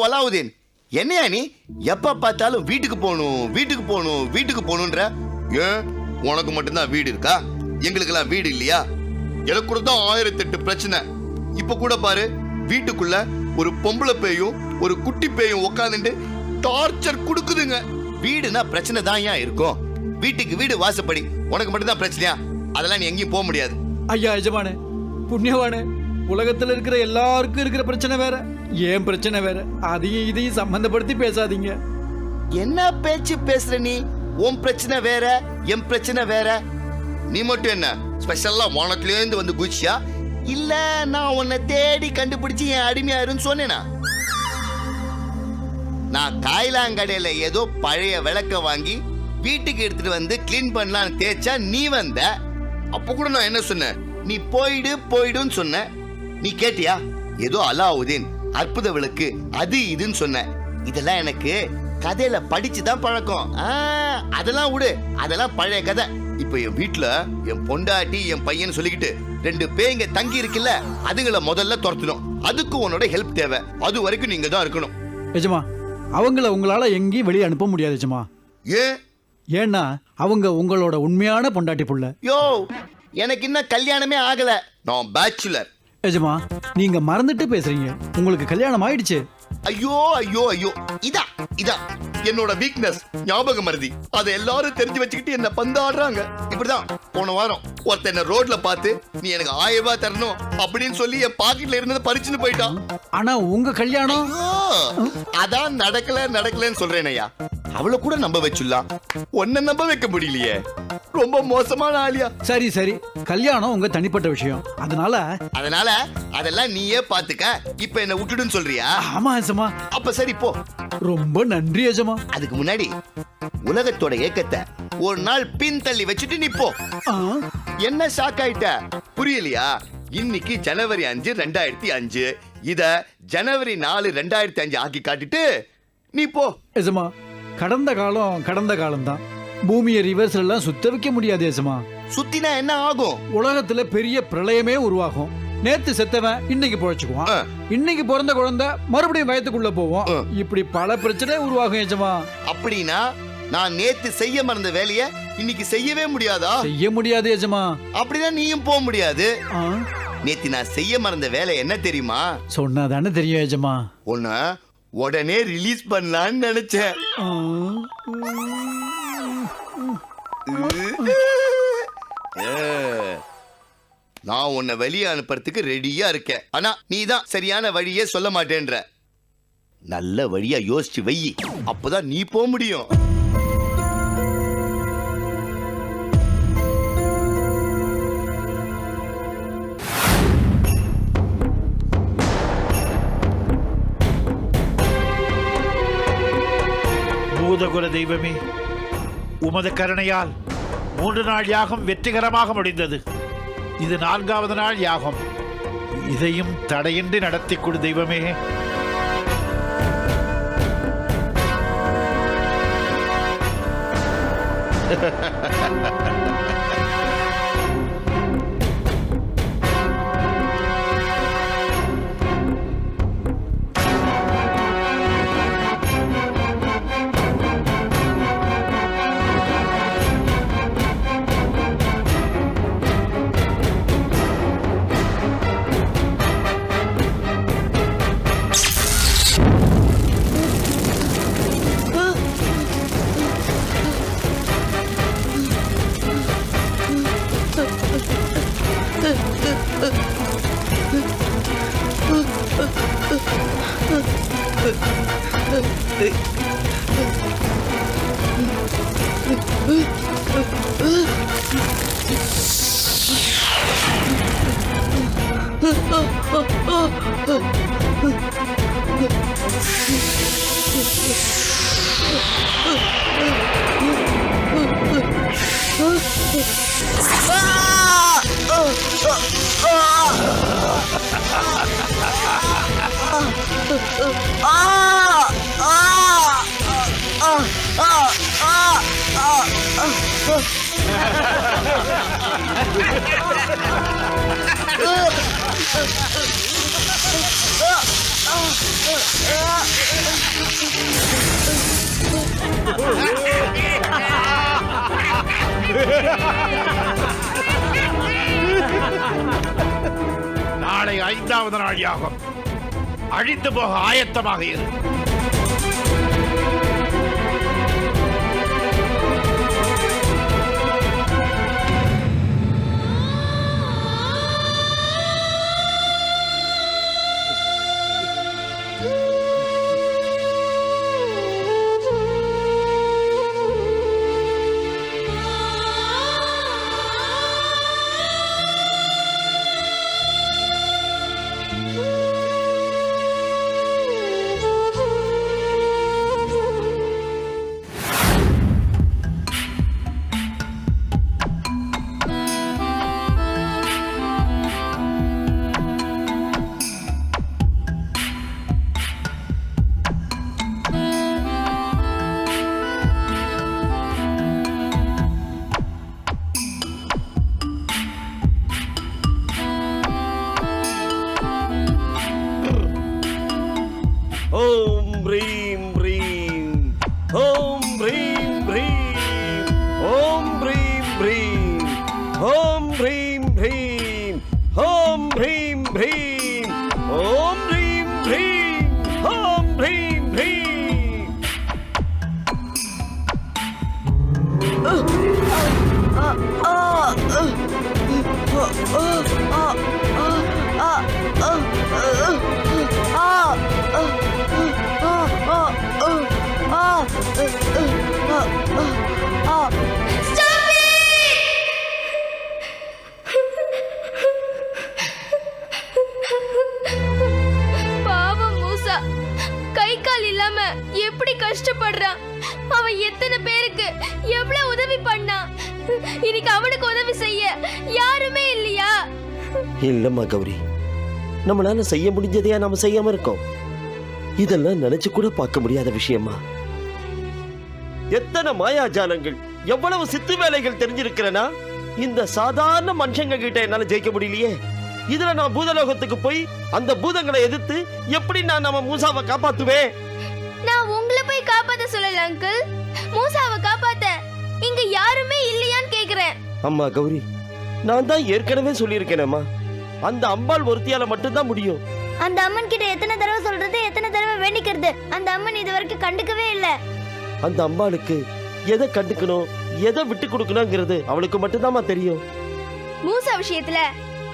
அலாவுதீன், என்னையா நீ எப்ப பார்த்தாலும் வீட்டுக்கு போகணும் வீட்டுக்கு போகணும் வீட்டுக்கு போகணுன்ற? ஏன் உனக்கு மட்டும்தான் வீடு இருக்கா? எங்களுக்கெல்லாம் வீடு இல்லையா? எனக்கு கூட தான் 1008 பிரச்சனை. இப்ப கூட பாரு, வீட்டுக்குள்ள ஒரு பொம்பளை பேயும் ஒரு குட்டி பேயும் உட்காந்துட்டு டார்ச்சர் கொடுக்குதுங்க. வீடுனா பிரச்சனை தான் ஏன் இருக்கும்? வீட்டுக்கு வீடு வாசப்படி. உனக்கு மட்டும்தான் பிரச்சனையா? அதெல்லாம் நீ எங்கேயும் போக முடியாது. ஐயா எஜமானே, புண்ணியவானே, உலகத்துல இருக்கிற எல்லாருக்கும் இருக்கிற பிரச்சனை வேற, ஏன் பிரச்சனை வேற. அதையும் இதையும் சம்பந்தப்படுத்தி பேசாதீங்க. என்ன பேச்சு பேசுற நீ? உன் பிரச்சனை வேற, என் பிரச்சனை வேற. நீ மட்டும் என்ன ஸ்பெஷலா வானத்திலேருந்து வந்து குச்சியா? இல்ல நான் உன்னை தேடி கண்டுபிடிச்சு என் அடிமையா இருன்னு சொன்னேனா? நான் காய்லாங்கடையில ஏதோ பழைய விளக்க வாங்கி வீட்டுக்கு எடுத்துட்டு வந்து கிளீன் பண்ணலான்னு தேய்ச்சா நீ வந்த. அப்ப கூட நான் என்ன சொன்னேன்? நீ போயிடு போயிடுன்னு சொன்ன. நீ கேட்டியா? ஏதோ அலாவுதீன் அற்புத விளக்கு அது இதுன்னு சொன்ன. இதெல்லாம் எனக்கு கதையில படிச்சுதான் பழக்கம். அதெல்லாம் விடு, அதெல்லாம் பழைய கதை. இப்ப என் வீட்டுல என் பொண்டாட்டி என் பையன் சொல்லிக்கிட்டு 2 பேய்ங்க தங்கி இருக்குல்ல, அதுங்களை முதல்ல துரத்தணும். அதுக்கு உன்னோட ஹெல்ப் தேவை. அது வரைக்கும் நீங்க தான் இருக்கணும். எஜமா, அவங்கள உங்களால எங்கேயும் வெளியே அனுப்ப முடியாது எஜமா. ஏன்னா அவங்க உங்களோட உண்மையான பொண்டாட்டி புள்ள. யோ, எனக்கு இன்னும் கல்யாணமே ஆகல. நான் பேச்சுலர். எஜமா, நீங்க மறந்துட்டு பேசுறீங்க. உங்களுக்கு கல்யாணம் ஆயிடுச்சு. ஐயோ ஐயோ ஐயோ, இதான் என்னோட வீக்னஸ், ஞாபக மறதி. அதை எல்லாரும் தெரிஞ்சு வச்சுக்கிட்டு என்ன பந்தாடுறாங்க. இப்படிதான் போன வாரம் ஒருத்தர் என்ன ரோட்ல பார்த்து நீ எனக்கு 1000 ரூபாய் தரணும் அப்படின்னு சொல்லி என் பாக்கெட்ல இருந்ததை பறிச்சுன்னு போயிட்டான். ஆனா உங்க கல்யாணம் அதான் நடக்கலன்னு சொல்றேன் ஐயா. அவளை கூட நம்ப வச்சுலாம், ஒன்ன நம்ப வைக்க முடியலையே. ரொம்ப மோசமான ஆளியா. சரி சரி, கல்யாணம் உங்க தனிப்பட்ட விஷயம். அதனால அதெல்லாம் நீயே பாத்துக்க. இப்ப என்ன விட்டுடுன்னு சொல்றியா? ஆமா எஜமா. அப்ப சரி போ. ரொம்ப நன்றி எஜமா. அதுக்கு முன்னாடி உலகத்தோட ஏக்கத்தை ஒரு நாள் பின் தள்ளி வச்சுட்டு நீ போ. என்ன ஷாக் ஆயிட்ட? புரியலையா? இன்னைக்கு ஜனவரி 5 2005. இத ஜனவரி 4 2005 ஆக்கி காட்டிட்டு நீ போ. எஜமா, கடந்த காலம் தான். பூமியை ரிவர்ஸ்ல எல்லாம் சுத்த வைக்க முடியாது எஜமா. சுத்தினா என்ன ஆகும்? உலகத்துல பெரிய பிரளயமே உருவாகும். நேத்து செத்தவன் இன்னைக்கு பொழைச்சுக்குவான். இன்னைக்கு பிறந்த குழந்தை மறுபடியும் வயத்துக்குள்ள போவோம். இப்படி பல பிரச்சனை உருவாகும் எஜமா. அப்படின்னா நான் நேத்து செய்ய மறந்த வேலைய இன்னைக்கு செய்யவே முடியாதா? செய்ய முடியாது எஜமா. அப்படின்னா நீயும் போக முடியாது. நேத்து நான் செய்ய மறந்த வேலை என்ன தெரியுமா? சொன்னாதானே தெரியும் எஜமா. உன்னை உடனே ரிலீஸ் பண்ணலான்னு நினைச்சேன். நான் உன்னை வெளியே அனுப்புறதுக்கு ரெடியா இருக்கேன். ஆனா நீ தான் சரியான வழியே சொல்ல மாட்டேன்ற. நல்ல வழியா யோசிச்சு வை, அப்பதான் நீ போக முடியும். பூதகுல தெய்வமே, உமது கருணையால் 3 நாள் யாகம் வெற்றிகரமாக முடிந்தது. இது 4வது நாள் யாகம். இதையும் தடையின்றி நடத்தி கொடு தெய்வமே. நாளை 5வது நாள் யாகம். அழிந்து போக ஆயத்தமாக இரு. ஓம் ரீம் ரீம் ஓம் ரீம் ரீம் ஓம் ரீம் ரீம் ஓம் ரீம் ரீம் ஓம் ரீம் ரீம் ஓம் ரீம் ரீம் ஓம் ரீம் ரீம். பாவம் மூசா, கை கால் இல்லாம எப்படி கஷ்டப்படுறான். அவன் எத்தனை பேருக்கு எவ்வளவு உதவி பண்ணான். இன்னைக்கு அவனுக்கு உதவி செய்ய யாருமே இல்லையா? இல்லம்மா கௌரி, நம்மளால செய்ய முடிஞ்சதையா நாம செய்யாம இருக்கோம்? இதெல்லாம் நினைச்சு கூட பார்க்க முடியாத விஷயமா? எத்தனை மாயாஜாலங்கள், எவ்வளவு சித்து வேலைகள் தெரிஞ்சிருக்கிறேனா இந்த சாதாரண மனுஷங்க கிட்ட என்னால ஜெயிக்க முடியலையே. இதுல நான் பூதலோகத்துக்கு போய் அந்த பூதங்களை எதிர்த்து எப்படி நான் நம்ம மூசாவை காப்பாத்துவேன்? நான் உங்களை போய் காப்பாத்த சொல்லல அங்கிள், மூசாவை காப்பாத்த இங்க யாருமே இல்லையான்னு கேக்குறேன். அம்மா கௌரி, நான் தான் ஏற்கனவே சொல்லியிருக்கேனேம்மா, அந்த அம்பாள் ஒருத்தியால மட்டும்தான் முடியும். அந்த அம்மன் கிட்ட எத்தனை தடவை சொல்றது, எத்தனை தடவை வேண்டிக்கிறது, அந்த அம்மன் இது வரைக்கும் கண்டுக்கவே இல்ல. அந்த அம்பாளுக்கு எதை கண்டுக்கணும், எதை விட்டு கொடுக்கணுங்கிறது அவளுக்கு மட்டும்தாம்மா தெரியும். மூசா விஷயத்துல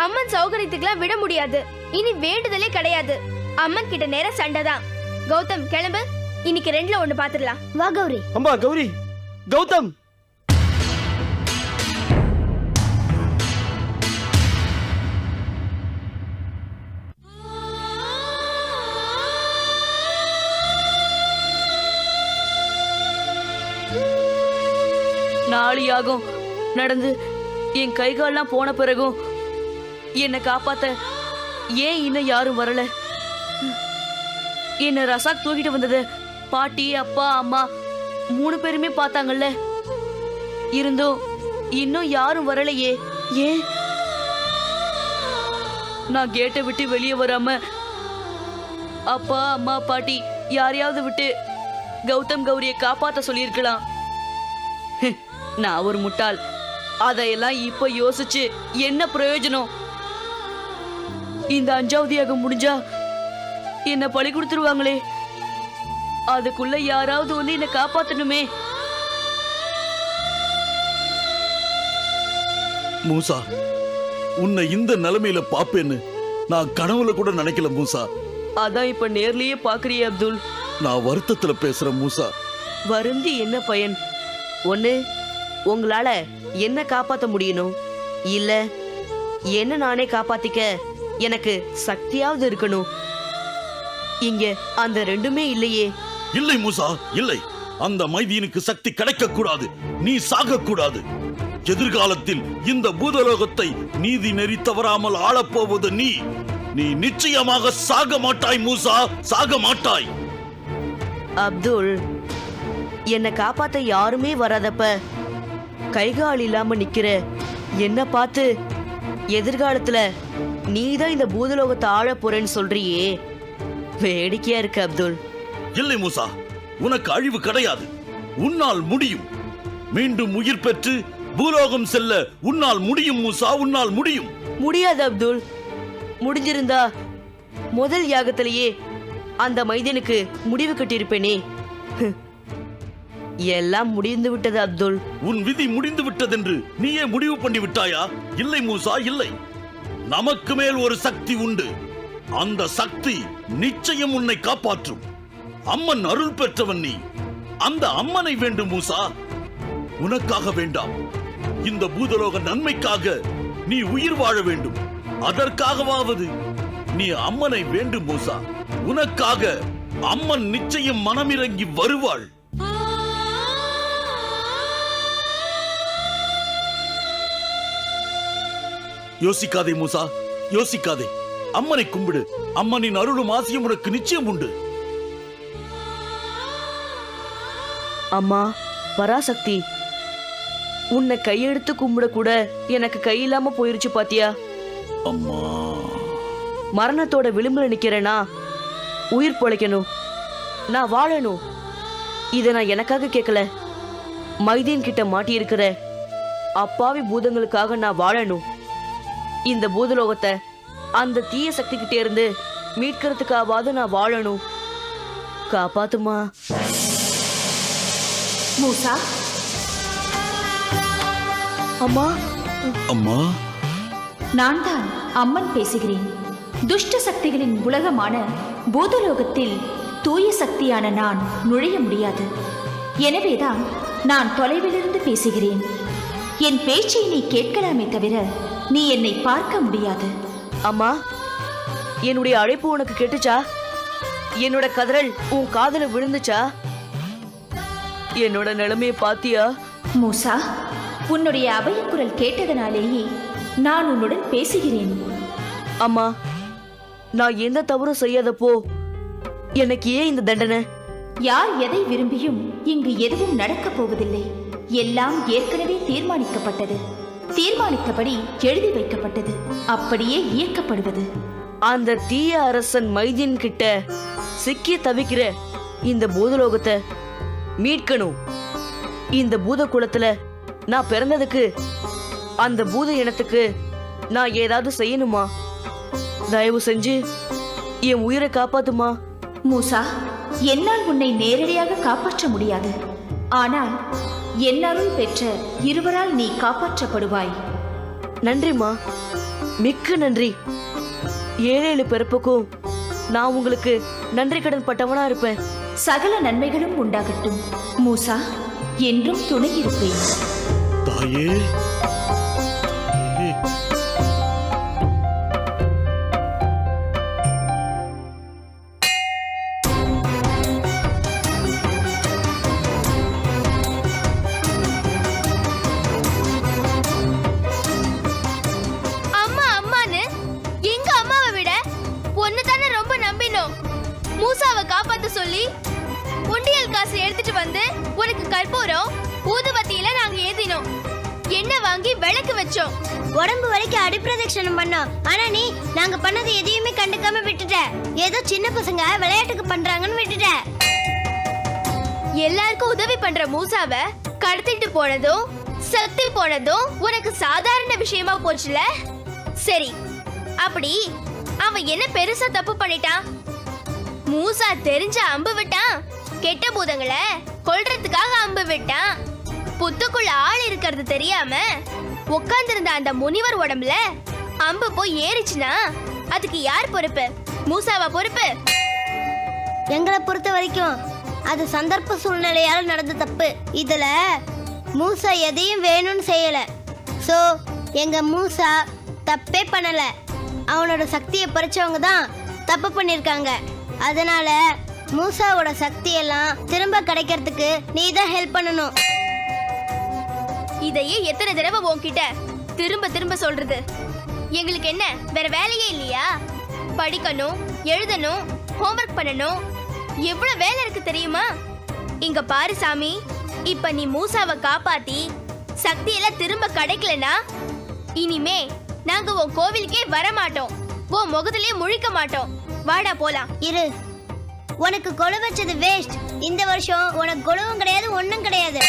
அம்மன் சௌகரியத்துக்குலாம் விட முடியாது. இனி வேண்டுதலே கிடையாது. அம்மன் கிட்ட நேர சண்டைதான். கௌதம் கிளம்பு, இன்னைக்கு 2ல 1 பாத்துடலாம். வா கௌரி. அம்மா கௌரி, கௌதம். நாளியாகும் நடந்து என் கை கால்லாம் போன பிறகும் என்னை காப்பாத்த ஏன் இன்னும் யாரும் வரல? என்ன ரசாக் தூக்கிட்டு வந்தது பாட்டி, அப்பா, அம்மா 3 பேருமே பார்த்தாங்கல்ல. இருந்தும் இன்னும் யாரும் வரலையே, ஏன்? நான் கேட்டை விட்டு வெளியே வராம அப்பா, அம்மா, பாட்டி யாரையாவது விட்டு கௌதம் கௌரியை காப்பாத்த சொல்லியிருக்கலாம். நான் ஒரு முட்டாள். அதையெல்லாம் இப்ப யோசிச்சு என்ன பிரயோஜனம்? இந்த 5வது யாகம் முடிஞ்சா என்ன பழி கொடுத்துருவாங்களே. அதுக்குள்ள யாராவது வந்து என்ன காப்பாத்தணுமே. மூசா, உன்னை இந்த நிலைமையில பாப்பேன்னு நான் கனவுல கூட நினைக்கல மூசா. அதான் இப்ப நேர்லயே பாக்குறியே அப்துல். நான் வருத்தத்துல பேசுறேன் மூசா. வருந்தி என்ன பயன்? ஒண்ணு உங்களால என்ன காப்பாத்த முடியணும், இல்ல என்ன நானே காப்பாத்திக்க எனக்கு சக்தியாவது இருக்கணும். இங்க அந்த 2மே இல்லையே. இல்லை மூசா, இல்லை. அந்த மைதீனுக்கு சக்தி கிடைக்க கூடாது. நீ சாக கூடாது. எதிர்காலத்தில் இந்த பூதலோகத்தை நீதி நெறி தவறாமல் ஆளப்போவது நீ. நீ நிச்சயமாக சாக மாட்டாய் மூசா, சாக மாட்டாய். அப்துல், என்னை காப்பாத்த யாருமே வராதப்ப கைகால் இல்லாம நிக்கிற என்ன பார்த்து எதிர்காலத்துல நீதான் இந்த பூதலோகத்தை ஆள போறேன்னு சொல்றியே. வேடிக்கையா இருக்கு அப்துல். இல்லை மூசா, உனக்கு அழிவு கிடையாது. உன்னால் முடியும். மீண்டும் உயிர் பெற்று பூலோகம் செல்ல உன்னால் முடியும் மூசா, உன்னால் முடியும். முடியாது அப்துல். முடிஞ்சிருந்தா முதல் யாகத்திலேயே அந்த மைதனுக்கு முடிவு கட்டியிருப்பேனே. எல்லாம் முடிந்து விட்டது அப்துல். உன் விதி முடிந்து விட்டதென்று நீயே முடிவு பண்ணி விட்டாயா? இல்லை மூசா, இல்லை. நமக்கு மேல் ஒரு சக்தி உண்டு. அந்த சக்தி நிச்சயம் உன்னை காப்பாற்றும். அம்மன் அருள் பெற்றவன் நீ. அந்த அம்மனை வேண்டும் மூசா, உனக்காக வேண்டாம். இந்த பூதலோக நன்மைக்காக நீ உயிர் வாழ வேண்டும். அதற்காகவாவது நீ அம்மனை வேண்டும் மூசா. உனக்காக அம்மன் நிச்சயம் மனமிறங்கி வருவாள். யோசிக்காதே மூசா, யோசிக்காதே. அம்மனை கும்பிடு. அம்மனின் அருளும் ஆசியும் உனக்கு நிச்சயம் உண்டு. அம்மா பராசக்தி, உன்னை கையெடுத்து கும்பிட கூட எனக்கு கை இல்லாம போயிருச்சு பாத்தியா? அம்மா, மரணத்தோட விளிம்புல நிக்கிறேனா? உயிர் பொழைக்கணும், நான் வாழணும். இதை நான் எனக்காக கேட்கல. மைதீன் கிட்ட மாட்டி இருக்கிற அப்பாவி பூதங்களுக்காக நான் வாழணும். இந்த பூதலோகத்தை அந்த தீய சக்தி கிட்டே இருந்து மீட்கிறதுக்காவது நான் வாழணும். காப்பாத்துமா மூசா. அம்மா. அம்மா, நான் தான் அம்மன் பேசுகிறேன். துஷ்ட சக்திகளின் உலகமான பூதலோகத்தில் தூய சக்தியான நான் நுழைய முடியாது. எனவேதான் நான் தொலைவிலிருந்து பேசுகிறேன். என் பேச்சை நீ கேட்கலாமே தவிர நீ என்னை பார்க்க முடியாது. அம்மா, என்னுடைய அழைப்பு உனக்கு கேட்டுச்சா? என்னோட கதறல் உன் காதுல விழுந்துச்சா? என்னோட நிலைமையை பாத்தியா? மூசா, உன்னுடைய அபயக்குரல் கேட்டதனாலேயே நான் உன்னுடன் பேசுகிறேன். அம்மா, நான் எந்த தவறும் செய்யாதப்போ எனக்கு ஏன் இந்த தண்டனை? யார் எதை விரும்பியும் இங்கு எதுவும் நடக்கப் போவதில்லை. எல்லாம் ஏற்கனவே தீர்மானிக்கப்பட்டது. தீர்மானித்தபடி எழுதி வைக்கப்பட்டது. அப்படியே இயக்கப்படுவது. அந்த தீய அரசன் மைதீன் கிட்ட சிக்கி தவிக்கிற இந்த பூதலோகத்தை மீட்கணும். இந்த பூத குலத்துல நான் பிறந்ததுக்கு அந்த பூத இனத்துக்கு நான் ஏதாவது செய்யணுமா? தயவு செஞ்சு என் உயிரை காப்பாத்துமா. மூசா, என்னால் உன்னை நேரடியாக காப்பாற்ற முடியாது. ஆனால் என் அருள் பெற்ற இருவரால் நீ காப்பாற்றப்படுவாய். நன்றிம்மா, மிக்க நன்றி. 7 பிறப்புக்கும் நான் உங்களுக்கு நன்றி கடன் பட்டவனா இருப்பேன். சகல நன்மைகளும் உண்டாகட்டும் மூசா. என்றும் துணை இருப்பேன். தாயே. அம்மா அம்மான்னு எங்க அம்மாவை விட ஒன்னு தானே ரொம்ப நம்பினோம். மூசாவை காப்பாத்த சொல்லி உண்டியல் காசு எடுத்துட்டு வந்து உனக்கு கற்பூரம் ஊதுபத்தியில நாங்க ஏதினோம். எண்ணெய் வாங்கி விளக்கு வச்சோம். உடம்பு வரைக்கும் அடிப்பிரதட்சணம் பண்ணோம். ஆனா நீ நாங்க பண்ணது எதையுமே கண்டுக்காம விட்டுட்ட. ஏதோ சின்ன பசங்க விளையாட்டுக்கு பண்றாங்கன்னு விட்டுட்ட. எல்லாருக்கும் உதவி பண்ற மூசாவை கடத்திட்டு போனதும் சக்தி போனதும் உனக்கு சாதாரண விஷயமா போச்சுல? சரி, அப்படி அவன் என்ன பெருசா தப்பு பண்ணிட்டான்? மூசா தெரிஞ்ச அம்பு விட்டான். கெட்ட பூதங்களை கொல்றதுக்காக அம்பு விட்டான். புத்துக்குள்ள ஆள் இருக்கிறது தெரியாம உட்கார்ந்திருந்த அந்த முனிவர் உடம்புல அம்பு போய் ஏறிச்சுனா அதுக்கு யார் பொறுப்பு? மூசாவா பொறுப்பு? எங்களை பொறுத்த வரைக்கும் அது சந்தர்ப்ப சூழ்நிலையால நடந்த தப்பு. இதுல மூசா எதையும் வேணும்னு செய்யல. சோ எங்க மூசா தப்பே பண்ணல. அவனோட சக்தியை பறிச்சவங்க தான் தப்பு பண்ணிருக்காங்க. அதனால மூசாவோட சக்தி எல்லாம் திரும்ப கிடைக்கிறதுக்கு நீ தான் ஹெல்ப் பண்ணணும். இதையே எத்தனை தடவை உன்கிட்ட திரும்ப திரும்ப சொல்றது? எங்களுக்கு என்ன வேற வேலையே இல்லையா? படிக்கணும், எழுதணும், ஹோம்வொர்க் பண்ணணும், எவ்வளவு வேலை இருக்கு தெரியுமா? இங்க பாரு சாமி, இப்ப நீ மூசாவை காப்பாத்தி சக்தியெல்லாம் திரும்ப கிடைக்கலனா இனிமே நாங்க உன் கோவிலுக்கே வர மாட்டோம். உன் முகத்திலேயே முழிக்க மாட்டோம். வாடா போலாம். இரு, உனக்கு கொலு வச்சது வேஸ்ட். இந்த வருஷம் உனக்கு கொலுவும் கிடையாது, ஒண்ணும் கிடையாது.